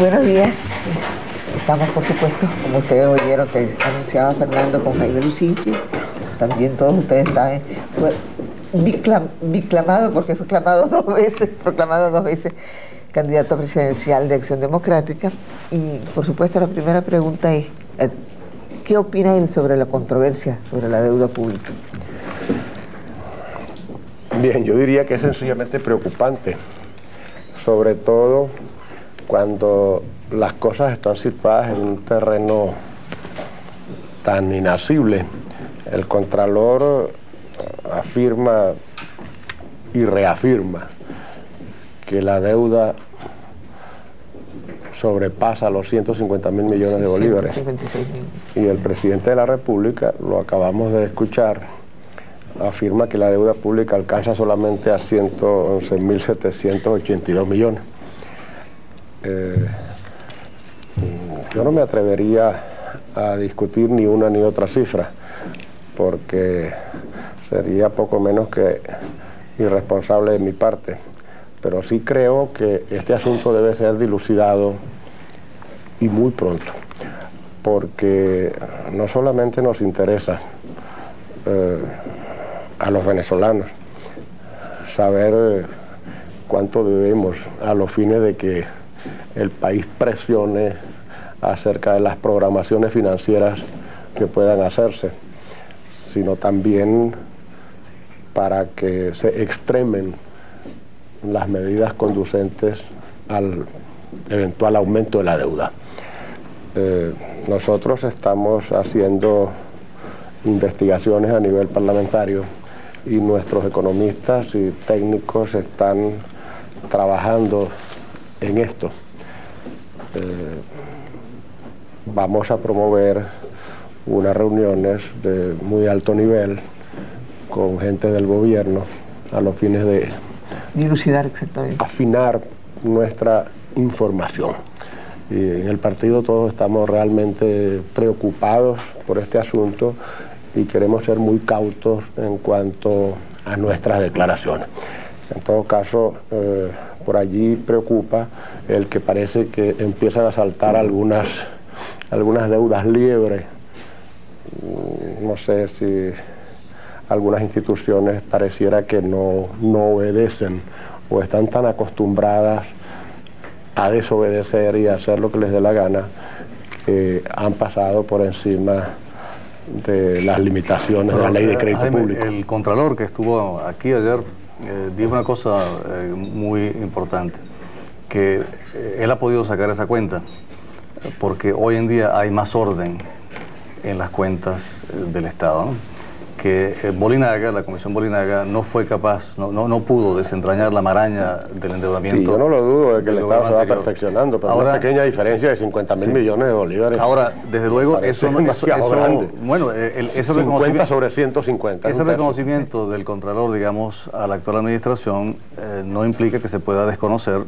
Buenos días. Estamos, por supuesto, como ustedes oyeron que anunciaba Fernando, con Jaime Lusinchi. También todos ustedes saben, fue biclamado, porque fue proclamado dos veces candidato presidencial de Acción Democrática. Y, por supuesto, la primera pregunta es, ¿qué opina él sobre la controversia sobre la deuda pública? Bien, yo diría que es sencillamente preocupante, sobre todo cuando las cosas están situadas en un terreno tan inaccesible. El Contralor afirma y reafirma que la deuda sobrepasa los 150.000 millones de bolívares. 156.000. Y el presidente de la República, lo acabamos de escuchar, afirma que la deuda pública alcanza solamente a 111.782 millones. Yo no me atrevería a discutir ni una ni otra cifra, porque sería poco menos que irresponsable de mi parte, pero sí creo que este asunto debe ser dilucidado y muy pronto, porque no solamente nos interesa a los venezolanos saber cuánto debemos a los fines de que el país presione acerca de las programaciones financieras que puedan hacerse, sino también para que se extremen las medidas conducentes al eventual aumento de la deuda. Nosotros estamos haciendo investigaciones a nivel parlamentario y nuestros economistas y técnicos están trabajando en esto. Vamos a promover unas reuniones de muy alto nivel con gente del gobierno a los fines de dilucidar exactamente, afinar nuestra información. Y en el partido todos estamos realmente preocupados por este asunto y queremos ser muy cautos en cuanto a nuestras declaraciones. En todo caso, por allí preocupa el que parece que empiezan a saltar algunas deudas liebres. No sé si algunas instituciones pareciera que no obedecen o están tan acostumbradas a desobedecer y a hacer lo que les dé la gana, que han pasado por encima de las limitaciones de la ley de crédito público. El Contralor que estuvo aquí ayer dijo una cosa muy importante, que él ha podido sacar esa cuenta porque hoy en día hay más orden en las cuentas del Estado, ¿no? Que Bolinaga, la Comisión Bolinaga, no fue capaz, no pudo desentrañar la maraña del endeudamiento. Sí, yo no lo dudo de que el Estado se va perfeccionando, pero ahora, una pequeña diferencia de 50.000 millones de bolívares. Ahora, desde luego, eso no es grande. Bueno, ese 50 sobre 150. Ese reconocimiento del Contralor, digamos, a la actual administración, no implica que se pueda desconocer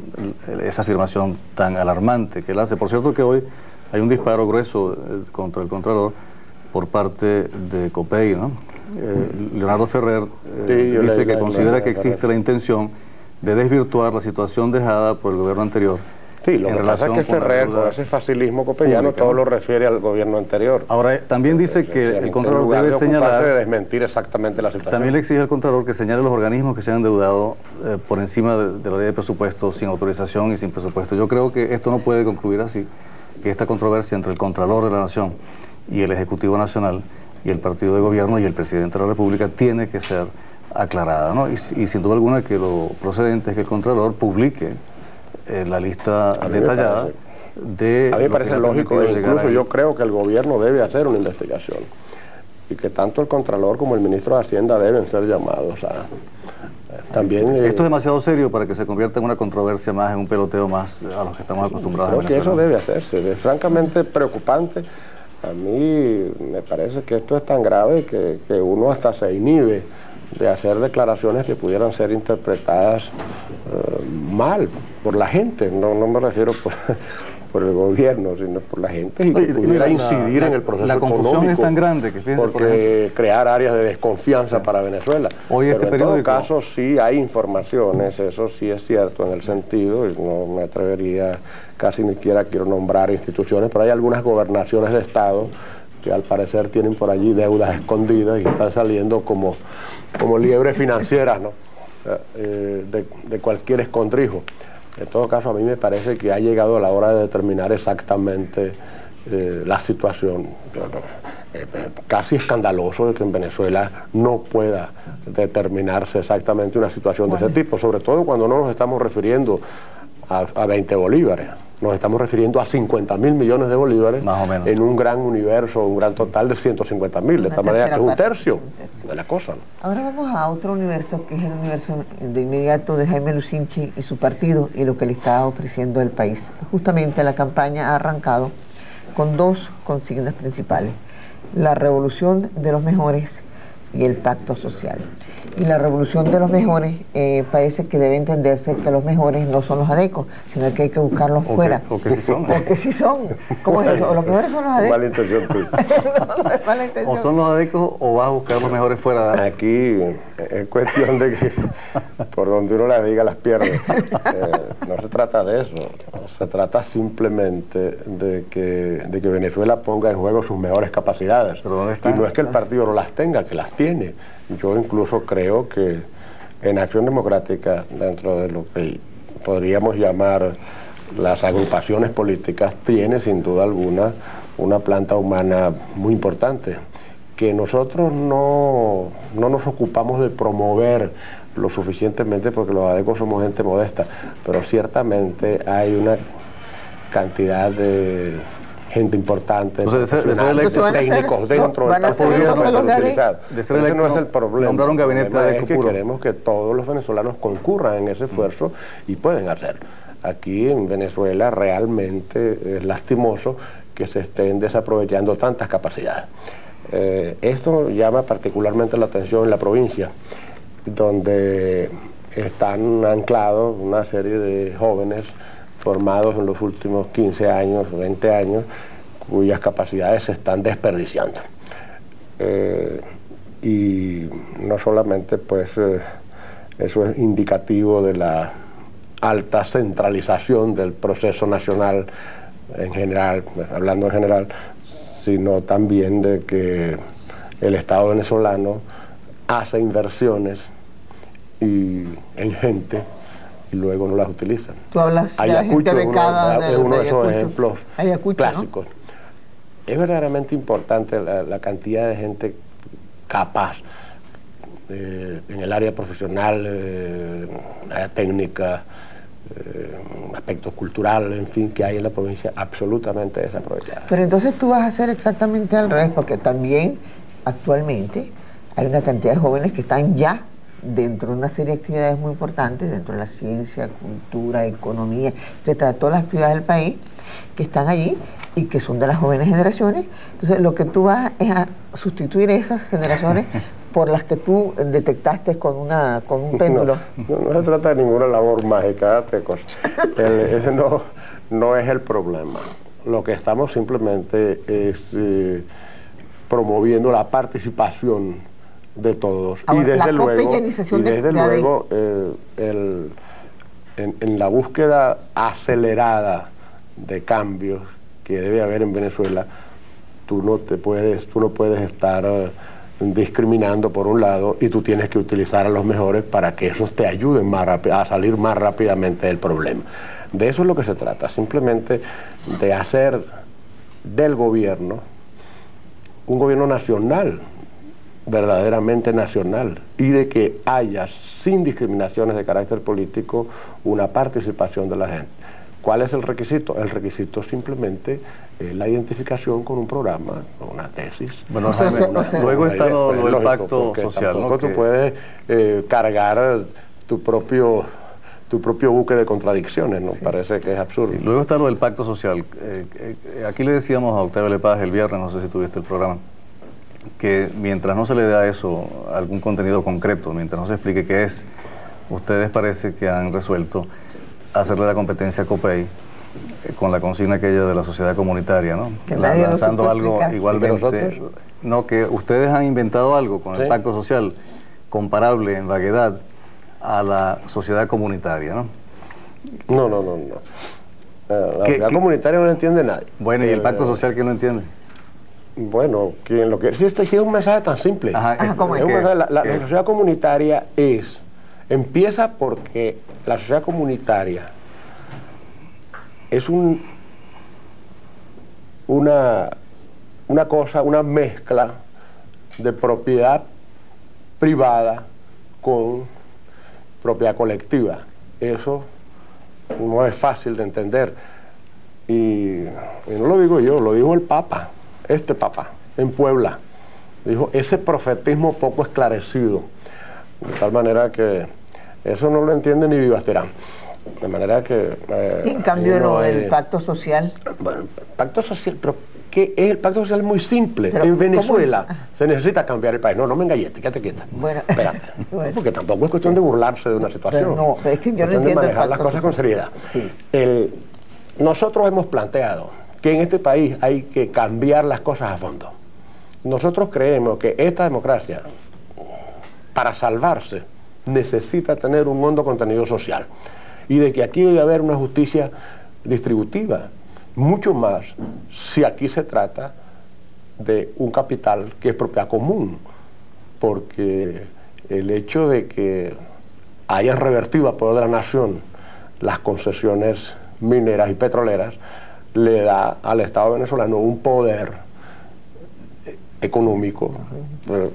esa afirmación tan alarmante que él hace. Por cierto que hoy hay un disparo grueso contra el Contralor por parte de COPEI, ¿no? Leonardo Ferrer dice que considera que existe la intención de desvirtuar la situación dejada por el gobierno anterior. Sí, lo que pasa es que Ferrer, con ese facilismo copellano, pública, todo lo refiere al gobierno anterior. Ahora, también dice que el Contralor debe señalar, de desmentir exactamente la situación. También le exige al Contralor que señale los organismos que se han endeudado por encima de la ley de presupuesto, sin autorización y sin presupuesto. Yo creo que esto no puede concluir así, que esta controversia entre el Contralor de la Nación y el Ejecutivo Nacional y el partido de gobierno y el presidente de la República tiene que ser aclarada, ¿no? Y sin duda alguna que lo procedente es que el Contralor publique la lista detallada de... A mí me parece lógico, e incluso yo creo que el gobierno debe hacer una investigación y que tanto el Contralor como el ministro de Hacienda deben ser llamados a... También, esto es demasiado serio para que se convierta en una controversia más, en un peloteo más a los que estamos acostumbrados. Creo que eso debe hacerse, es francamente preocupante. A mí me parece que esto es tan grave que uno hasta se inhibe de hacer declaraciones que pudieran ser interpretadas mal por la gente. No me refiero por el gobierno, sino por la gente, y que pudiera incidir en el proceso la confusión económico, es tan grande que fíjense, porque crear áreas de desconfianza para Venezuela. Hoy pero este en todo periódico... caso sí hay informaciones, eso sí es cierto en el sentido, y no me atrevería, casi ni siquiera quiero nombrar instituciones, pero hay algunas gobernaciones de Estado que al parecer tienen por allí deudas escondidas y están saliendo como liebres financieras, ¿no? de cualquier escondrijo. En todo caso, a mí me parece que ha llegado la hora de determinar exactamente la situación. Casi escandaloso de que en Venezuela no pueda determinarse exactamente una situación de ese tipo, sobre todo cuando no nos estamos refiriendo a 20 bolívares. Nos estamos refiriendo a 50.000 millones de bolívares, más o menos, en un gran universo, un gran total de 150.000, de tal manera que es un tercio de la cosa, ¿no? Ahora vamos a otro universo, que es el universo de inmediato de Jaime Lucinchi y su partido y lo que le está ofreciendo el país. Justamente la campaña ha arrancado con dos consignas principales: la revolución de los mejores y el pacto social. Y la revolución de los mejores parece que debe entenderse que los mejores no son los adecos, sino que hay que buscarlos fuera. O que sí son. O que sí son. ¿Cómo es eso? ¿O los mejores son los adecos? Mala intención tuya. No es mala intención. O son los adecos o vas a buscar los mejores fuera. Aquí es cuestión de que por donde uno las diga las pierde. No se trata de eso, se trata simplemente de que Venezuela ponga en juego sus mejores capacidades. ¿Pero dónde están? Y no es que el partido no las tenga, que las tiene. Yo incluso creo que en Acción Democrática, dentro de lo que podríamos llamar las agrupaciones políticas, tiene sin duda alguna una planta humana muy importante, que nosotros no nos ocupamos de promover lo suficientemente, porque los adecos somos gente modesta, pero ciertamente hay una cantidad de gente importante, técnicos dentro del partido. Ese no es el problema. Nombrar un gabinete es que queremos que todos los venezolanos concurran en ese esfuerzo y pueden hacerlo. Aquí en Venezuela realmente es lastimoso que se estén desaprovechando tantas capacidades. Esto llama particularmente la atención en la provincia, donde están anclados una serie de jóvenes formados en los últimos 15 años, 20 años, cuyas capacidades se están desperdiciando. Y no solamente pues eso es indicativo de la alta centralización del proceso nacional en general, hablando en general, sino también de que el Estado venezolano hace inversiones en gente y luego no las utilizan. Tú hablas de la gente becada es uno de esos ejemplos Ayacucho, clásicos. ¿No? Es verdaderamente importante la cantidad de gente capaz en el área profesional, en el área técnica, aspecto cultural, en fin, que hay en la provincia absolutamente desaprovechada. Pero entonces tú vas a hacer exactamente al revés, porque también actualmente hay una cantidad de jóvenes que están ya dentro de una serie de actividades muy importantes, dentro de la ciencia, cultura, economía, etcétera, todas las actividades del país, que están allí y que son de las jóvenes generaciones. Entonces lo que tú vas es a sustituir esas generaciones por las que tú detectaste con un péndulo. No se trata de ninguna labor mágica, ese no es el problema. Lo que estamos simplemente es promoviendo la participación de todos. Ahora, y desde luego, en la búsqueda acelerada de cambios que debe haber en Venezuela, tú no puedes estar discriminando por un lado, y tú tienes que utilizar a los mejores para que esos te ayuden a salir más rápidamente del problema. De eso es lo que se trata, simplemente de hacer del gobierno un gobierno nacional, verdaderamente nacional, y de que haya, sin discriminaciones de carácter político, una participación de la gente. ¿Cuál es el requisito? El requisito simplemente es la identificación con un programa, con una tesis. Bueno, luego está lo del pacto social, ¿no? Tú puedes cargar tu propio buque de contradicciones, ¿no? Sí. Parece que es absurdo. Sí. Luego está lo del pacto social. Aquí le decíamos a Octavio Lepage el viernes, no sé si tuviste el programa, que mientras no se le dé a eso algún contenido concreto, mientras no se explique qué es, ustedes parece que han resuelto hacerle la competencia a COPEI con la consigna aquella de la sociedad comunitaria, ¿no? Que nadie lo Lanzando supo algo explicar. igualmente. No, que ustedes han inventado algo con el pacto social comparable en vaguedad a la sociedad comunitaria, ¿no? No. La sociedad comunitaria no la entiende nadie. Bueno, ¿y el pacto social quién lo entiende? Bueno, quien lo que sí, este sí es un mensaje tan simple. ¿Cómo es? La sociedad comunitaria empieza porque la sociedad comunitaria es una mezcla de propiedad privada con propiedad colectiva. Eso no es fácil de entender. Y no lo digo yo, lo dijo el Papa, este Papa, en Puebla. Dijo, ese profetismo poco esclarecido. De tal manera que eso no lo entiende ni Vivas Terán. De manera que... en cambio, el pacto social. Bueno, el pacto social, pero ¿qué es el pacto social? Es muy simple. Pero, en Venezuela se necesita cambiar el país. No me engañes, quédate quieta. Bueno, espérate. Bueno. Porque tampoco es cuestión de burlarse de una situación. Pero no, es que yo no entiendo de manejar el las pacto cosas social. con seriedad. Sí. Nosotros hemos planteado que en este país hay que cambiar las cosas a fondo. Nosotros creemos que esta democracia, para salvarse, necesita tener un hondo contenido social. Y de que aquí debe haber una justicia distributiva, mucho más si aquí se trata de un capital que es propiedad común, porque el hecho de que hayan revertido a poder de la nación las concesiones mineras y petroleras le da al Estado venezolano un poder económico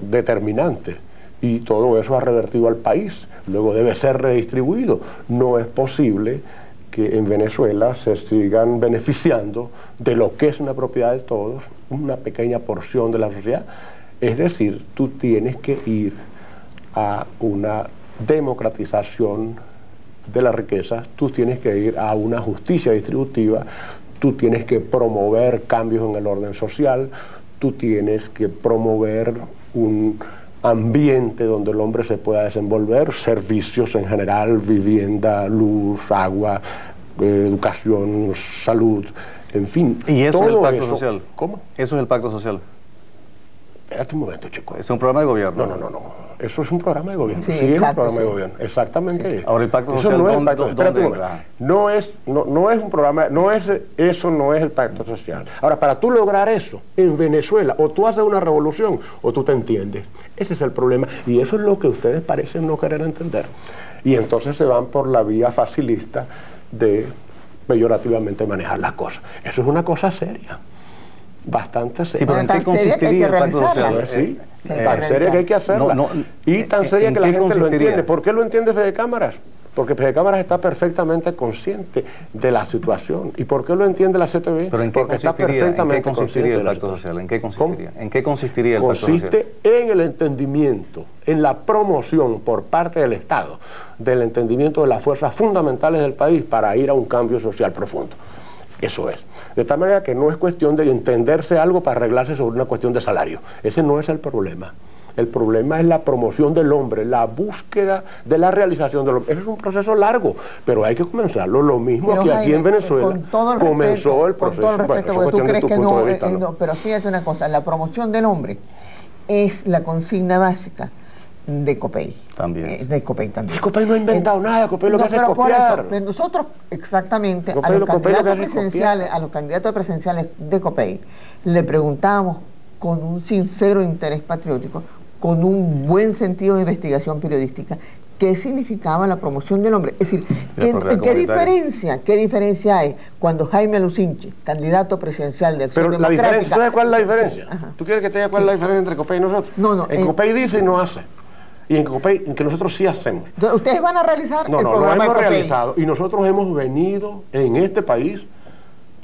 determinante, y todo eso ha revertido al país, luego debe ser redistribuido. No es posible que en Venezuela se sigan beneficiando de lo que es una propiedad de todos, una pequeña porción de la sociedad. Es decir, tú tienes que ir a una democratización de la riqueza, tú tienes que ir a una justicia distributiva, tú tienes que promover cambios en el orden social, tú tienes que promover un ambiente donde el hombre se pueda desenvolver, servicios en general, vivienda, luz, agua, educación, salud, en fin. ¿Y eso todo es el pacto eso, social? ¿Cómo? Eso es el pacto social. Espérate un momento, chico. Es un programa de gobierno. No. Eso es un programa de gobierno. Sí, es un programa sí. de gobierno. Exactamente. Ahora, el pacto eso social, no es el pacto. Espérate un ¿dónde momento. entra? No es un programa, eso no es el pacto social. Ahora, para tú lograr eso en Venezuela, o tú haces una revolución, o tú te entiendes. Ese es el problema. Y eso es lo que ustedes parecen no querer entender. Y entonces se van por la vía facilista de peyorativamente manejar las cosas. Eso es una cosa seria. Bastante seria. Sí, pero ¿en qué consistiría el pacto social? Sí, tan seria que hay que hacerla. Y tan seria que la gente lo entiende. ¿Por qué lo entiende Fede Cámaras? Porque Fede Cámaras está perfectamente consciente de la situación. ¿Y por qué lo entiende la CTV? ¿Pero en qué porque está perfectamente consistiría el consciente pacto social? ¿En qué consistiría? ¿Cómo? ¿En qué consistiría el pacto social? Consiste en el entendimiento, en la promoción por parte del Estado del entendimiento de las fuerzas fundamentales del país para ir a un cambio social profundo. Eso es. De tal manera que no es cuestión de entenderse algo para arreglarse sobre una cuestión de salario. Ese no es el problema. El problema es la promoción del hombre, la búsqueda de la realización del hombre. Ese es un proceso largo, pero hay que comenzarlo. Lo mismo que aquí en Venezuela comenzó el proceso. Con todo el respeto, porque tú crees que no, pero fíjate una cosa, la promoción del hombre es la consigna básica de Copey. También. De Copey también. Sí, Copey no ha inventado nada, Copey lo que hace es por copiar. eso, pero nosotros exactamente Copey, a los candidatos presidenciales de Copey le preguntábamos con un sincero interés patriótico, con un buen sentido de investigación periodística, qué significaba la promoción del hombre. Es decir, ¿qué diferencia hay cuando Jaime Lucinchi, candidato presidencial de Acción Democrática... Pero ¿sabes cuál es la diferencia? Ajá. ¿Tú quieres que te diga cuál es la diferencia entre Copey y nosotros? No. En Copey dice y no hace. Y en Copey, en que nosotros sí hacemos. ¿Ustedes van a realizar el programa lo hemos de Copey? realizado, y nosotros hemos venido en este país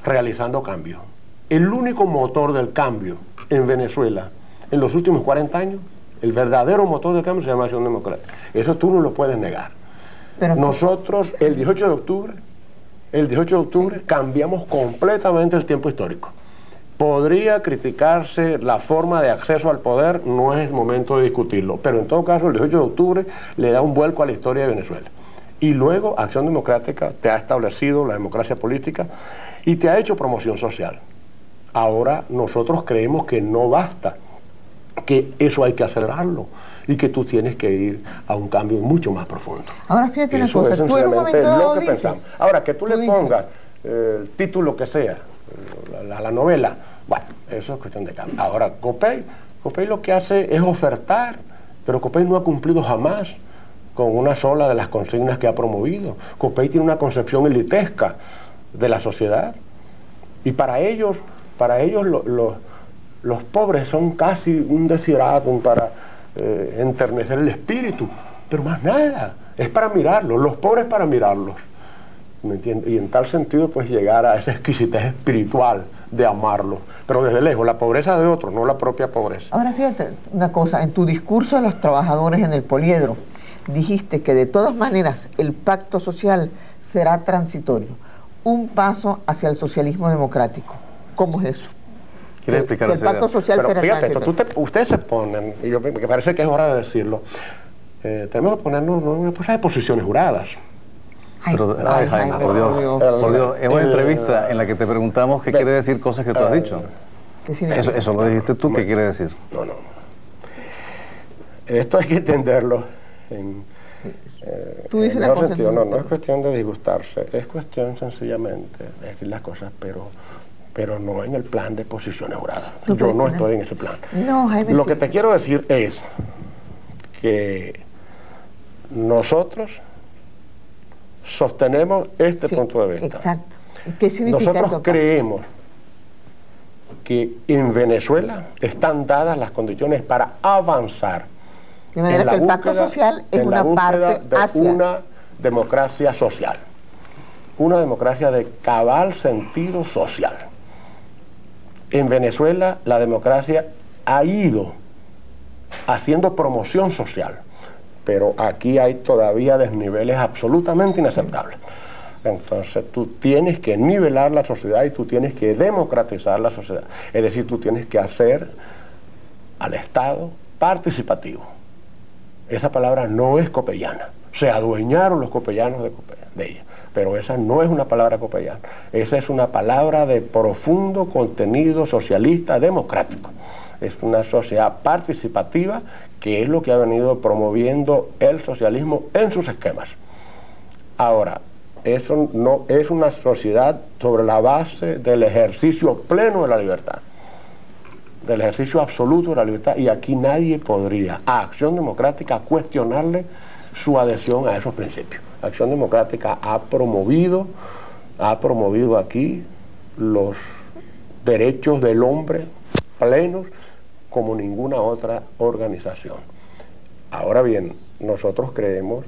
realizando cambios. El único motor del cambio en Venezuela en los últimos 40 años, el verdadero motor del cambio se llama Acción Democrática. Eso tú no lo puedes negar. Pero nosotros, el 18 de octubre, cambiamos completamente el tiempo histórico. Podría criticarse la forma de acceso al poder, no es el momento de discutirlo, pero en todo caso el 18 de octubre le da un vuelco a la historia de Venezuela. Y luego Acción Democrática te ha establecido la democracia política y te ha hecho promoción social. Ahora nosotros creemos que no basta, que eso hay que acelerarlo y que tú tienes que ir a un cambio mucho más profundo. Ahora fíjate una Eso cosa, es tú en un momento sencillamente dado lo que dices, pensamos. Ahora, que tú le dices, pongas el título que sea, la novela, bueno, eso es cuestión de cambio. Ahora, Copey lo que hace es ofertar, pero Copey no ha cumplido jamás con una sola de las consignas que ha promovido. Copey tiene una concepción elitesca de la sociedad y para ellos los pobres son casi un desiderátum para enternecer el espíritu, pero más nada, es para mirarlos, los pobres para mirarlos. ¿Me entiendes? Y en tal sentido pues llegar a esa exquisitez espiritual de amarlos, pero desde lejos, la pobreza de otros, no la propia pobreza. Ahora fíjate una cosa, en tu discurso a los trabajadores en el poliedro, dijiste que de todas maneras el pacto social será transitorio, un paso hacia el socialismo democrático. ¿Cómo es eso? ¿Quieres explicar que el pacto social pero será fíjate, transitorio? ustedes se ponen, y me parece que es hora de decirlo, tenemos que ponernos en una cosa de posiciones juradas. Pero, Jaime, por Dios, es una entrevista en la que te preguntamos qué quiere decir cosas que tú has dicho. Eso lo dijiste tú, ¿qué quiere decir? No. Esto hay que entenderlo Tú dices en las mejor cosas. sentido. No es cuestión de disgustarse, es cuestión sencillamente de decir las cosas, pero no en el plan de posiciones juradas. Yo no estoy en ese plan. No, Jaime, lo que te quiero decir es que nosotros sostenemos este punto de vista. Exacto. ¿Qué significa Nosotros eso? creemos que en Venezuela están dadas las condiciones para avanzar. De manera que el pacto social es una parte hacia una democracia social, una democracia de cabal sentido social. En Venezuela la democracia ha ido haciendo promoción social, pero aquí hay todavía desniveles absolutamente inaceptables. Entonces tú tienes que nivelar la sociedad y tú tienes que democratizar la sociedad. Es decir, tú tienes que hacer al Estado participativo. Esa palabra no es copeyana. Se adueñaron los copellanos de ella. Pero esa no es una palabra copeyana. Esa es una palabra de profundo contenido socialista democrático. Es una sociedad participativa que es lo que ha venido promoviendo el socialismo en sus esquemas. Ahora, eso no es una sociedad sobre la base del ejercicio pleno de la libertad, del ejercicio absoluto de la libertad, y aquí nadie podría a Acción Democrática cuestionarle su adhesión a esos principios. Acción Democrática ha promovido aquí los derechos del hombre plenos como ninguna otra organización. Ahora bien, nosotros creemos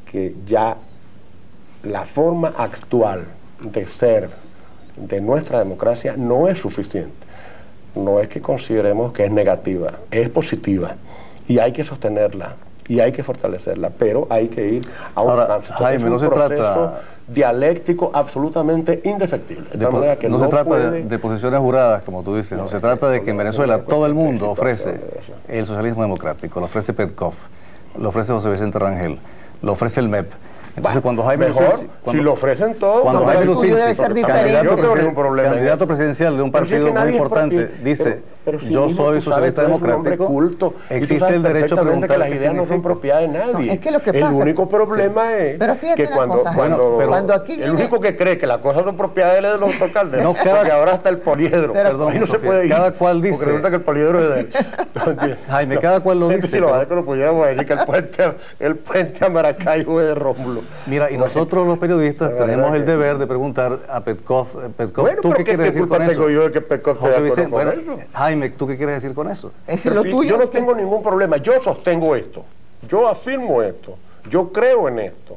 que ya la forma actual de ser de nuestra democracia no es suficiente. No es que consideremos que es negativa, es positiva y hay que sostenerla y hay que fortalecerla, pero hay que ir a un tránsito. Jaime, no se trata dialéctico absolutamente indefectible. De manera que no se trata de posiciones juradas, como tú dices, no se trata de que en Venezuela todo el mundo ofrece el socialismo democrático, lo ofrece Petkov, lo ofrece José Vicente Rangel, lo ofrece el MEP. Entonces, cuando Jaime Mejor, si lo ofrecen todo, cuando Jaime Lucinchi, candidato presidencial de un partido muy importante, dice, yo soy socialista democrático, culto, existe el derecho a preguntar que las ideas no son propiedad de nadie. No, es que lo que pasa, el único problema es que cuando aquí el único que cree que las cosas son propiedad de él es de los alcaldes, porque ahora está el poliedro. Perdón, ahí no se puede ir, cada cual dice, porque resulta que el poliedro es de él. Jaime, cada cual lo dice. Si lo que lo pudiéramos decir que el puente a Maracaibo es de Rómulo. Mira, y nosotros los periodistas tenemos el deber de preguntar a Petkov, ¿tú qué quieres decir con eso? Tengo yo de que Petkov esté de acuerdo con eso? Jaime, ¿tú qué quieres decir con eso? Yo no tengo ningún problema, yo sostengo esto, yo afirmo esto, yo creo en esto.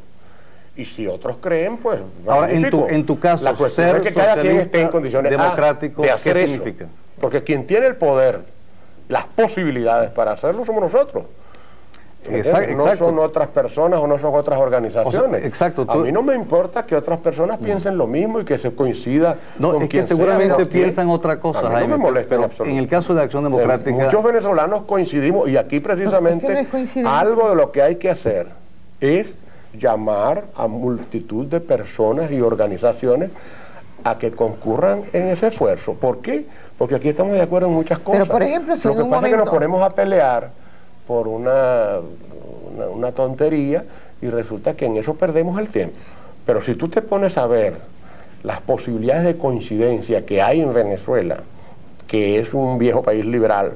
Y si otros creen, pues... Ahora, en tu caso, la cuestión es que cada quien esté en condiciones democrático, de hacer ¿qué eso. significa? Porque quien tiene el poder, las posibilidades para hacerlo somos nosotros. Exacto. No son otras personas o no son otras organizaciones. Exacto. A mí no me importa que otras personas piensen lo mismo y que se coincida con es que seguramente piensan otra cosa, a mí Jaime, no me molesta pero en absoluto. En el caso de Acción Democrática... Muchos venezolanos coincidimos, y aquí precisamente algo de lo que hay que hacer es llamar a multitud de personas y organizaciones a que concurran en ese esfuerzo. ¿Por qué? Porque aquí estamos de acuerdo en muchas cosas. Pero, por ejemplo, si lo que en un pasa es que nos momento... ponemos a pelear por una tontería y resulta que en eso perdemos el tiempo. Pero si tú te pones a ver las posibilidades de coincidencia que hay en Venezuela, que es un viejo país liberal,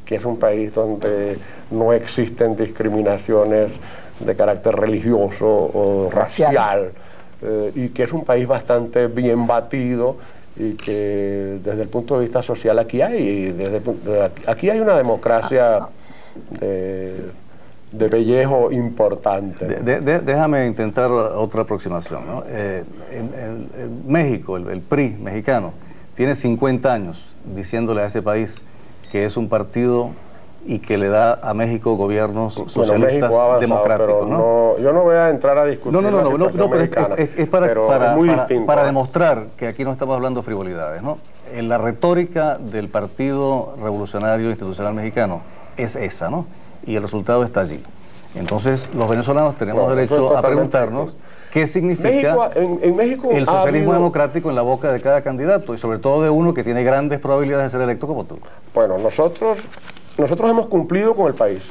que es un país donde no existen discriminaciones de carácter religioso o racial, y que es un país bastante bien batido, y que desde el punto de vista social aquí hay una democracia de pellejo importante. Déjame intentar otra aproximación, ¿no? México, el PRI mexicano, tiene 50 años diciéndole a ese país que es un partido y que le da a México gobiernos socialistas democráticos, ¿no? Yo no voy a entrar a discutir la situación mexicana, pero es muy distinto. Para demostrar que aquí no estamos hablando de frivolidades, ¿no? En la retórica del Partido Revolucionario Institucional Mexicano es esa, ¿no? Y el resultado está allí. Entonces, los venezolanos tenemos derecho a preguntarnos qué significa en México el socialismo democrático en la boca de cada candidato, y sobre todo de uno que tiene grandes probabilidades de ser electo como tú. Bueno, nosotros hemos cumplido con el país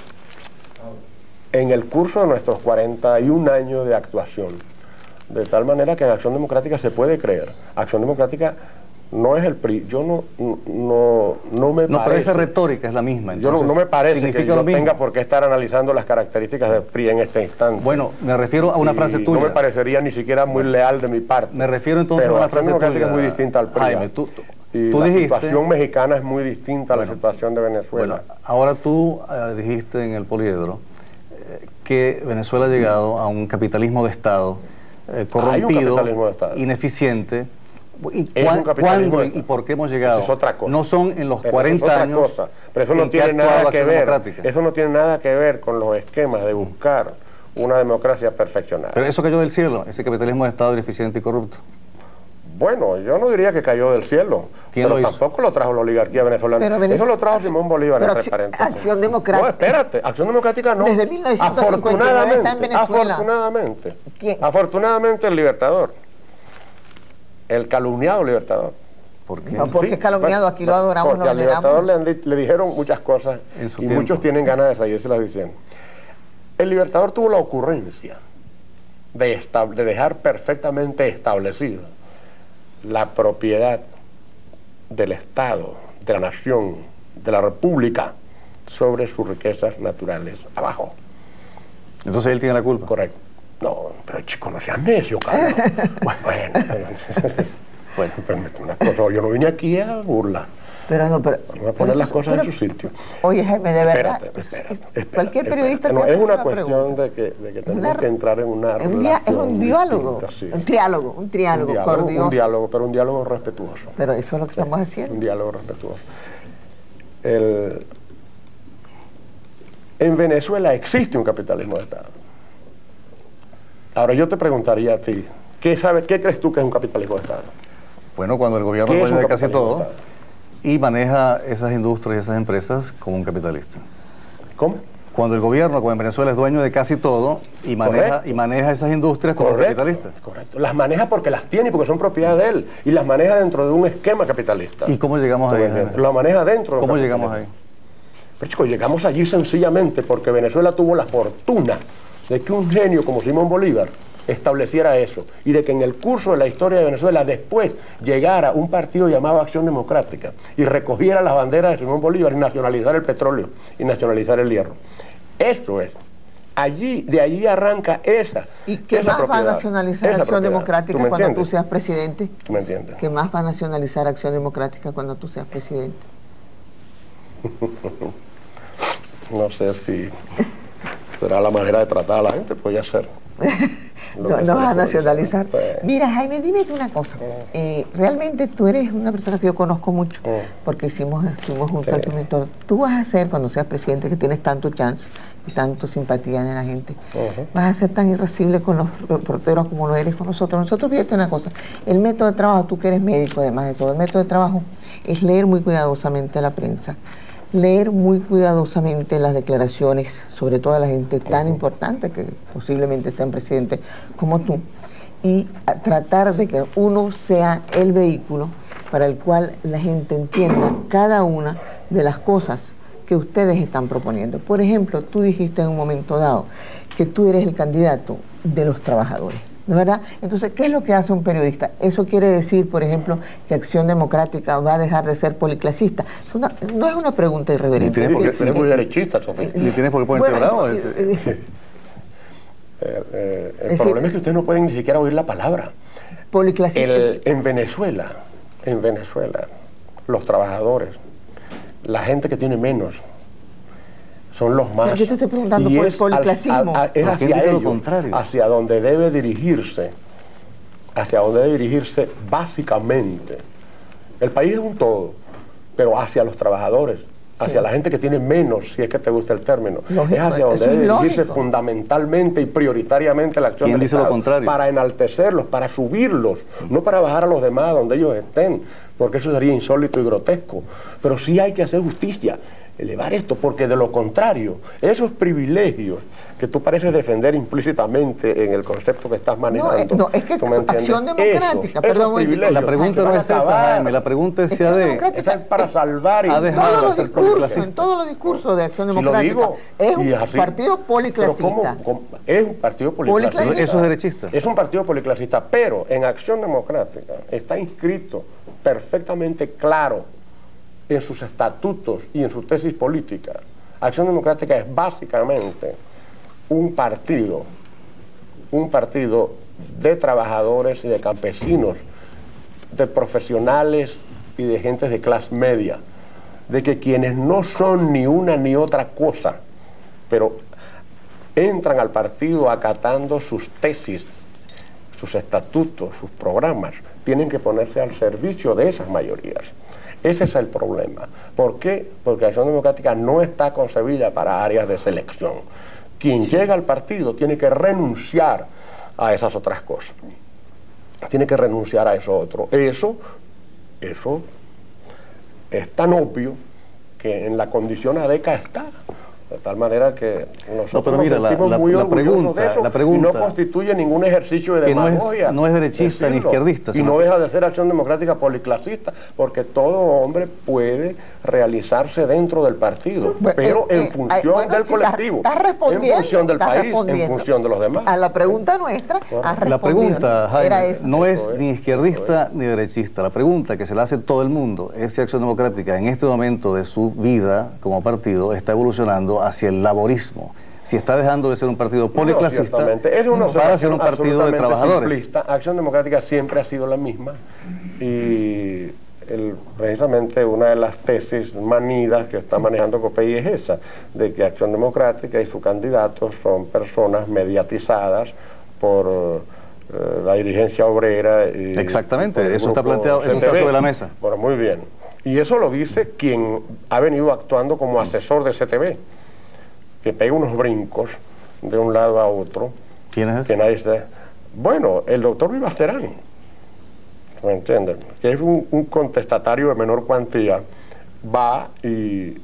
en el curso de nuestros 41 años de actuación, de tal manera que en Acción Democrática se puede creer. Acción Democrática no es el PRI. Yo no me parece... No, pero esa retórica es la misma. Entonces, no me parece que yo tenga por qué estar analizando las características del PRI en este instante. Bueno, me refiero a una frase tuya. No me parecería ni siquiera muy leal de mi parte. Me refiero entonces pero a una frase tuya. Pero Acción Democrática es muy distinta al PRI. Jaime, y tú la dijiste, situación mexicana es muy distinta a la situación de Venezuela. Bueno, ahora tú dijiste en el Poliedro que Venezuela ha llegado a un capitalismo de Estado corrompido, ineficiente. ¿Y cuándo y por qué hemos llegado? Eso es otra cosa. No son en los 40 años. Pero eso no tiene nada que ver. Eso no tiene nada que ver con los esquemas de buscar una democracia perfeccionada. Pero eso cayó del cielo, ese capitalismo de Estado ineficiente y corrupto. Bueno, yo no diría que cayó del cielo, pero tampoco lo trajo la oligarquía venezolana. Eso lo trajo Simón Bolívar en referente. Acción Democrática. No, espérate, Acción Democrática no. Desde 1959 está en Venezuela. Afortunadamente el Libertador. El calumniado Libertador. ¿Por qué? No, porque es calumniado, aquí lo adoramos, porque al Libertador le dijeron muchas cosas y muchos tienen ganas de seguírselas diciendo. El Libertador tuvo la ocurrencia de dejar perfectamente establecida la propiedad del Estado, de la nación, de la República, sobre sus riquezas naturales abajo. Entonces él tiene la culpa. Correcto. No, pero chico, no seas necio, Carlos. Bueno, permíteme una cosa, yo no vine aquí a burlar. Pero no, pero... Vamos a poner las cosas en su sitio. Oye, Jaime, de verdad... Espérate, cualquier periodista te no, hace es una cuestión de que tenemos que entrar en una relación es un diálogo, sí. un triálogo, por Dios. Un diálogo, pero un diálogo respetuoso. Pero eso es lo que estamos haciendo. Un diálogo respetuoso. En Venezuela existe un capitalismo de Estado. Ahora yo te preguntaría a ti, ¿qué crees tú que es un capitalismo de Estado? Bueno, cuando el gobierno es dueño de casi todo y maneja esas industrias y esas empresas como un capitalista. ¿Cómo? Cuando el gobierno, como en Venezuela, es dueño de casi todo y maneja esas industrias como capitalista. Correcto. Las maneja porque las tiene y porque son propiedad de él. Y las maneja dentro de un esquema capitalista. ¿Y cómo llegamos ahí? La maneja dentro de un ¿Cómo llegamos ahí? Pero chicos, llegamos allí sencillamente porque Venezuela tuvo la fortuna de que un genio como Simón Bolívar estableciera eso, y de que en el curso de la historia de Venezuela después llegara un partido llamado Acción Democrática y recogiera las banderas de Simón Bolívar y nacionalizar el petróleo y nacionalizar el hierro. Eso es. De allí arranca esa. ¿Y qué más va a nacionalizar Acción Democrática cuando tú seas presidente? ¿Tú me entiendes? ¿Qué más va a nacionalizar Acción Democrática cuando tú seas presidente? No sé si será la manera de tratar a la gente, podría ser. No vas a nacionalizar. Mira, Jaime, dime una cosa. Realmente tú eres una persona que yo conozco mucho, porque estuvimos juntos al mentor. Tú vas a ser, cuando seas presidente, que tienes tanto chance y tanto simpatía de la gente, vas a ser tan irascible con los reporteros como lo eres con nosotros. Nosotros, fíjate una cosa, el método de trabajo, tú que eres médico además de todo, el método de trabajo es leer muy cuidadosamente a la prensa, leer muy cuidadosamente las declaraciones, sobre todo de la gente tan importante que posiblemente sean presidentes como tú, y tratar de que uno sea el vehículo para el cual la gente entienda cada una de las cosas que ustedes están proponiendo. Por ejemplo, tú dijiste en un momento dado que tú eres el candidato de los trabajadores, ¿no es verdad? Entonces, ¿qué es lo que hace un periodista? Eso quiere decir, por ejemplo, que Acción Democrática va a dejar de ser policlasista. No es una pregunta irreverente. Eres muy derechista, Sofía. ¿Le tienes por qué ponerte bravo? El problema es que ustedes no pueden ni siquiera oír la palabra. Policlasista. En Venezuela, los trabajadores, la gente que tiene menos, son los más. Yo te estoy preguntando por el policlasismo. Es hacia ellos, hacia donde debe dirigirse, básicamente. El país es un todo, pero hacia los trabajadores, hacia la gente que tiene menos, si es que te gusta el término. Lógico, es hacia donde debe dirigirse fundamentalmente y prioritariamente la acción del Estado, para enaltecerlos, para subirlos, no para bajar a los demás donde ellos estén, porque eso sería insólito y grotesco. Pero sí hay que hacer justicia, elevar esto, porque de lo contrario, esos privilegios que tú pareces defender implícitamente en el concepto que estás manejando. No, es que Acción Democrática, la pregunta no es esa, Jaime, la pregunta es si es para salvar y en todos los discursos de Acción Democrática es un partido policlasista. Es un partido policlasista. Eso es derechista. Es un partido policlasista, pero en Acción Democrática está inscrito perfectamente claro en sus estatutos y en su tesis política. Acción Democrática es básicamente un partido de trabajadores y de campesinos, de profesionales y de gentes de clase media, de que quienes no son ni una ni otra cosa, pero entran al partido acatando sus tesis, sus estatutos, sus programas, tienen que ponerse al servicio de esas mayorías. Ese es el problema. ¿Por qué? Porque Acción Democrática no está concebida para áreas de selección. Quien llega al partido tiene que renunciar a esas otras cosas. Tiene que renunciar a eso otro. Eso es tan obvio que en la condición ADECA está. De tal manera que nosotros nos sentimos muy orgullosos de eso, y no constituye ningún ejercicio de demagogia. No es derechista ni izquierdista. Y no deja de ser Acción Democrática policlasista, porque todo hombre puede realizarse dentro del partido, pero en función del colectivo, en función del país, en función de los demás. A la pregunta nuestra, la pregunta, Jaime, no es ni izquierdista ni derechista. La pregunta que se le hace a todo el mundo es si Acción Democrática en este momento de su vida como partido está evolucionando hacia el laborismo, si está dejando de ser un partido policlasista para ser un partido de trabajadores. Simplista. Acción Democrática siempre ha sido la misma y precisamente una de las tesis manidas que está manejando COPEI es esa, de que Acción Democrática y sus candidatos son personas mediatizadas por la dirigencia obrera. Exactamente, eso está planteado, eso está sobre la mesa. Bueno, muy bien. Y eso lo dice quien ha venido actuando como asesor de CTV, que pega unos brincos de un lado a otro. ¿Quién es ese? Que nadie está... Bueno, el doctor Vivas Terán, ¿me entienden? Que es un contestatario de menor cuantía, va y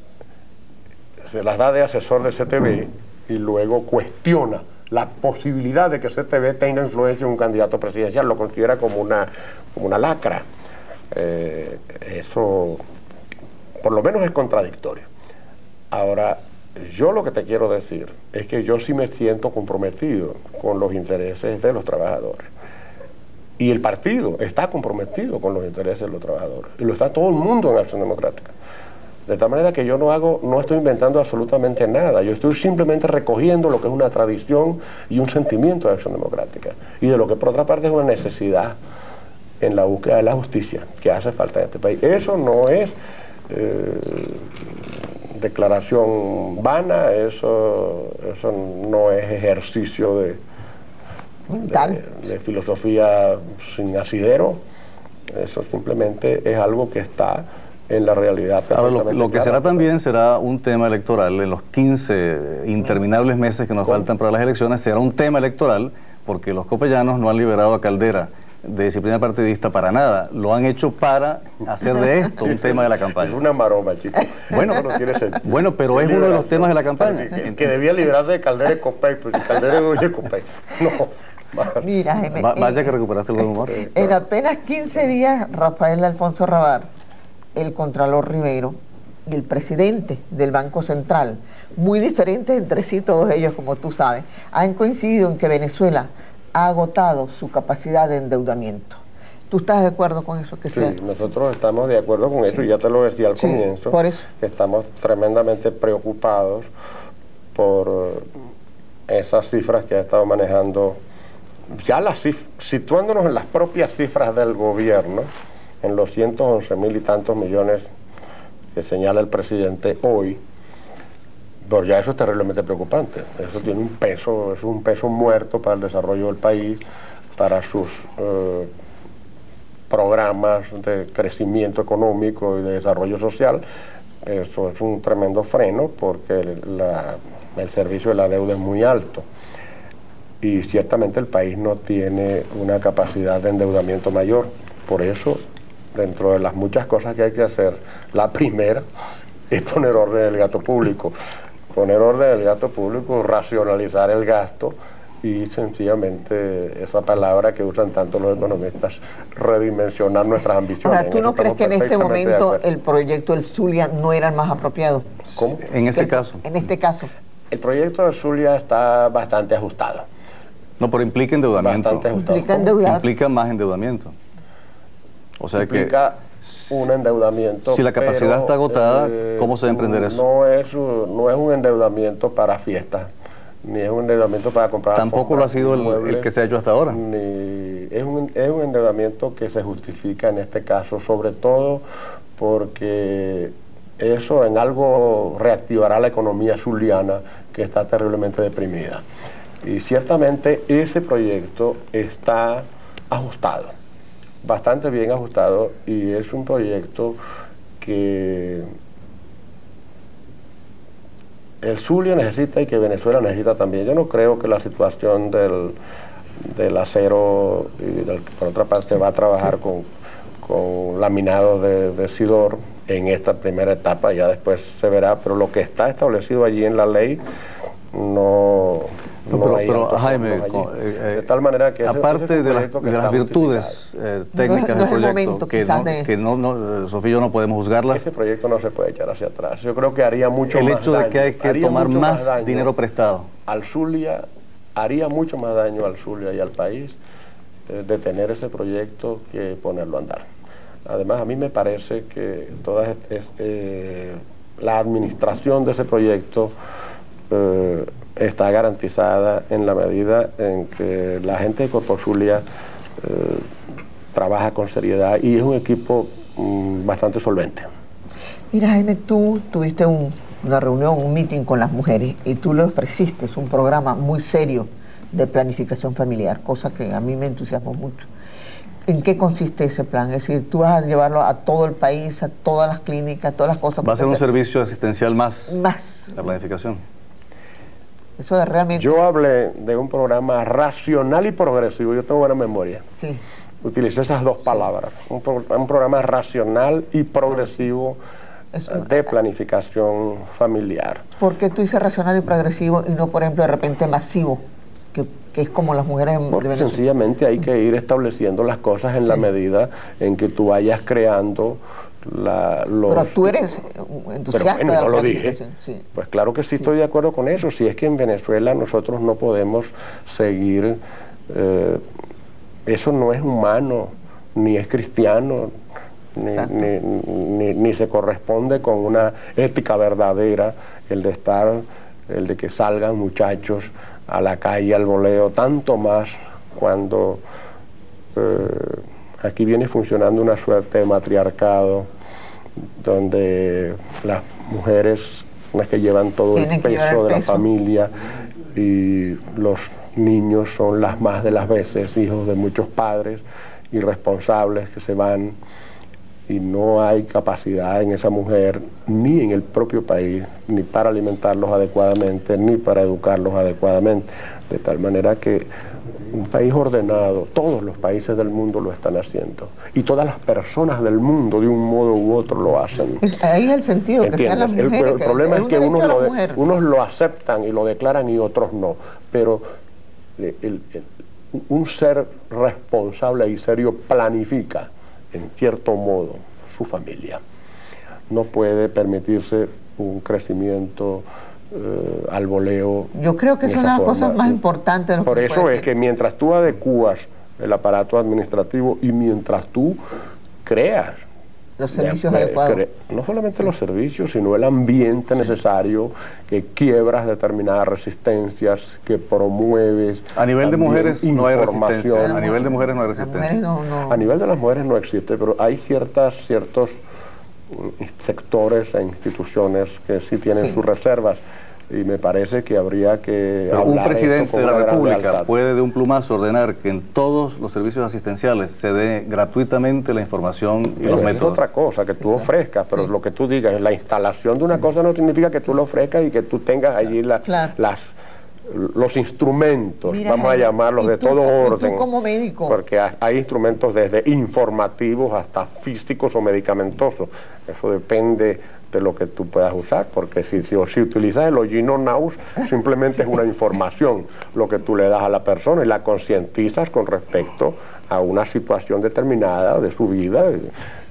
se las da de asesor de CTV y luego cuestiona la posibilidad de que CTV tenga influencia en un candidato presidencial, lo considera como una lacra. Eso por lo menos es contradictorio. Ahora, yo lo que te quiero decir es que yo sí me siento comprometido con los intereses de los trabajadores, y el partido está comprometido con los intereses de los trabajadores, y lo está todo el mundo en Acción Democrática, de tal manera que yo no estoy inventando absolutamente nada. Yo estoy simplemente recogiendo lo que es una tradición y un sentimiento de Acción Democrática, y de lo que por otra parte es una necesidad en la búsqueda de la justicia que hace falta en este país. Eso no es declaración vana, eso no es ejercicio de filosofía sin asidero, eso simplemente es algo que está en la realidad. Ahora, lo que será también será un tema electoral en los 15 interminables meses que nos faltan para las elecciones. Será un tema electoral porque los copellanos no han liberado a Caldera de disciplina partidista para nada. Lo han hecho para hacer de esto un tema de la campaña. Es una maroma, chicos. Bueno, pero tiene sentido. Bueno, pero es uno de los temas de la campaña. Que debía liberarse de Caldera y Copey, porque Caldera es dueño de Copey. No. Mira, Jaime, Vaya que recuperaste el buen humor. en apenas 15 días, Rafael Alfonso Rabar, el Contralor Rivero y el presidente del Banco Central, muy diferentes entre sí todos ellos, como tú sabes, han coincidido en que Venezuela ha agotado su capacidad de endeudamiento. ¿Tú estás de acuerdo con eso? Sí, nosotros estamos de acuerdo con eso, y ya te lo decía al comienzo, por eso. Estamos tremendamente preocupados por esas cifras que ha estado manejando, ya situándonos en las propias cifras del gobierno, en los 111.000 y tantos millones que señala el presidente hoy. Pero ya eso es terriblemente preocupante. Eso tiene un peso, es un peso muerto para el desarrollo del país, para sus programas de crecimiento económico y de desarrollo social. Eso es un tremendo freno porque el servicio de la deuda es muy alto. Y ciertamente el país no tiene una capacidad de endeudamiento mayor. Por eso, dentro de las muchas cosas que hay que hacer, la primera es poner orden en el gasto público. Poner orden en el gasto público, racionalizar el gasto y sencillamente esa palabra que usan tanto los economistas, redimensionar nuestras ambiciones. O sea, ¿tú no crees que en este momento el proyecto del Zulia no era el más apropiado? ¿Cómo? En ese caso. En este caso. El proyecto del Zulia está bastante ajustado. No, pero implica endeudamiento. Bastante ajustado. Implica más endeudamiento. O sea implica un endeudamiento. Si la capacidad está agotada, ¿cómo se debe emprender eso? No es un endeudamiento para fiestas, ni es un endeudamiento para comprar. Tampoco lo ha sido el que se ha hecho hasta ahora. Es un endeudamiento que se justifica en este caso, sobre todo porque eso en algo reactivará la economía zuliana, que está terriblemente deprimida. Y ciertamente ese proyecto está ajustado, bastante bien ajustado, y es un proyecto que el Zulia necesita y que Venezuela necesita también. Yo no creo que la situación del acero, y por otra parte va a trabajar con laminados de Sidor en esta primera etapa, ya después se verá, pero lo que está establecido allí en la ley pero Jaime, de tal manera que aparte de las virtudes técnicas del proyecto, Sofía y yo no podemos juzgarlas. Ese proyecto no se puede echar hacia atrás. Yo creo que haría mucho más daño. El hecho de que hay que tomar más dinero prestado al Zulia, haría mucho más daño al Zulia y al país detener ese proyecto que ponerlo a andar. Además, a mí me parece que la administración de ese proyecto está garantizada en la medida en que la gente de Corpo Zulia trabaja con seriedad y es un equipo bastante solvente. Mira, Jaime, tú tuviste una reunión, un meeting con las mujeres y tú le ofreciste un programa muy serio de planificación familiar, cosa que a mí me entusiasmó mucho. ¿En qué consiste ese plan? Es decir, tú vas a llevarlo a todo el país, a todas las clínicas, a todas las cosas. Va a ser un servicio asistencial más la planificación. Eso es realmente... Yo hablé de un programa racional y progresivo. Yo tengo buena memoria. Sí. Utilicé esas dos palabras. Un programa racional y progresivo de planificación familiar. ¿Por qué tú dices racional y progresivo y no, por ejemplo, de repente masivo? Que es como las mujeres de Venezuela. Sencillamente hay que ir estableciendo las cosas en la medida en que tú vayas creando Pero tú eres entusiasta. Pero bueno, yo lo dije. Sí. Pues claro que sí, estoy de acuerdo con eso. Si es que en Venezuela nosotros no podemos seguir, eso no es humano, ni es cristiano, ni se corresponde con una ética verdadera el de que salgan muchachos a la calle al voleo, tanto más cuando aquí viene funcionando una suerte de matriarcado donde las mujeres son las que llevan todo el peso de la familia y los niños son las más de las veces hijos de muchos padres irresponsables que se van, y no hay capacidad en esa mujer ni en el propio país ni para alimentarlos adecuadamente ni para educarlos adecuadamente. De tal manera que un país ordenado, todos los países del mundo lo están haciendo. Y todas las personas del mundo, de un modo u otro, lo hacen. Ahí es el sentido, que sean las mujeres. El problema es que unos lo aceptan y lo declaran y otros no. Pero un ser responsable y serio planifica, en cierto modo, su familia. No puede permitirse un crecimiento al voleo. Yo creo que es una de las cosas más importantes. Por eso es que mientras tú adecuas el aparato administrativo y mientras tú creas los servicios adecuados. No solamente los servicios, sino el ambiente necesario, que quiebras determinadas resistencias, que promueves. A nivel de mujeres no hay resistencia. A nivel de mujeres no hay resistencia. A nivel de las mujeres no existe, pero hay ciertos sectores e instituciones que sí tienen sus reservas. Y me parece que habría que hablar. Un presidente de la República puede de un plumazo ordenar que en todos los servicios asistenciales se dé gratuitamente la información y los métodos. Es otra cosa que tú ofrezcas, pero lo que tú digas, la instalación de una cosa no significa que tú lo ofrezcas y que tú tengas allí los instrumentos, vamos a llamarlos, de todo orden. Tú como médico. Porque hay instrumentos desde informativos hasta físicos o medicamentosos. Eso depende de lo que tú puedas usar, porque si utilizas el Ogino Naus, simplemente es una información, lo que tú le das a la persona y la concientizas con respecto a una situación determinada de su vida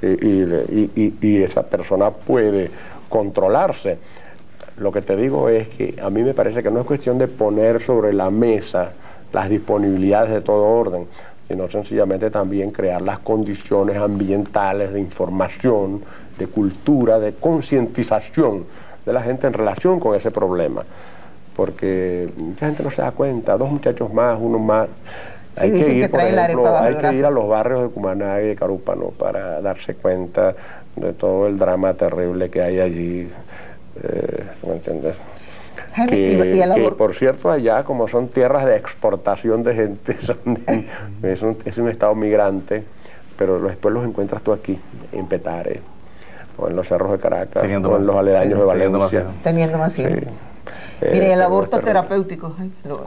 y esa persona puede controlarse. Lo que te digo es que a mí me parece que no es cuestión de poner sobre la mesa las disponibilidades de todo orden, sino sencillamente también crear las condiciones ambientales de información, de cultura, de concientización de la gente en relación con ese problema. Porque mucha gente no se da cuenta, 2 muchachos más, uno más. Hay que ir, por ejemplo, hay que ir a los barrios de Cumaná y de Carúpano para darse cuenta de todo el drama terrible que hay allí. ¿Me entiendes? Que por cierto, allá, como son tierras de exportación de gente, es un estado migrante, pero después los encuentras tú aquí, en Petare, o en los cerros de Caracas, o en los aledaños de Valencia. Teniendo más hijos. Mire, el aborto terapéutico.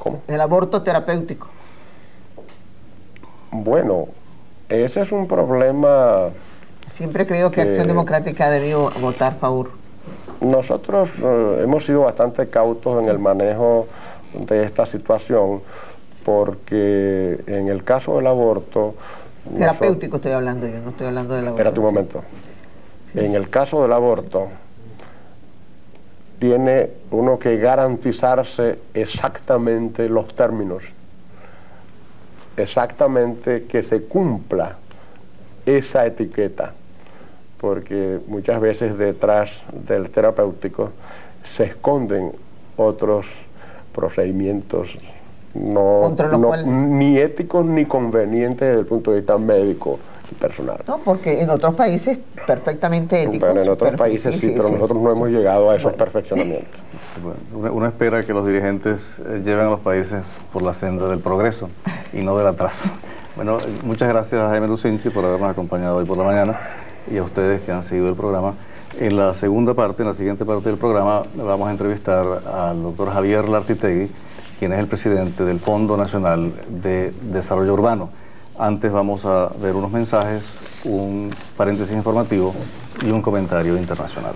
¿Cómo? El aborto terapéutico. Bueno, ese es un problema. Siempre creo que Acción Democrática ha debido votar a favor. Nosotros hemos sido bastante cautos en el manejo de esta situación, porque en el caso del aborto... Terapéutico estoy hablando yo, no estoy hablando del aborto. Espérate un momento. Sí. En el caso del aborto, tiene uno que garantizarse exactamente los términos, exactamente que se cumpla esa etiqueta, porque muchas veces detrás del terapéutico se esconden otros procedimientos ni éticos ni convenientes desde el punto de vista médico y personal. No, porque en otros países perfectamente éticos. Bueno, en otros países sí, pero nosotros no hemos llegado a esos perfeccionamientos. Uno espera que los dirigentes lleven a los países por la senda del progreso y no del atraso. Bueno, muchas gracias a Jaime Lucinchi por habernos acompañado hoy por la mañana y a ustedes que han seguido el programa. En la segunda parte, en la siguiente parte del programa, vamos a entrevistar al doctor Javier Lartitegui, quien es el presidente del Fondo Nacional de Desarrollo Urbano. Antes vamos a ver unos mensajes, un paréntesis informativo y un comentario internacional.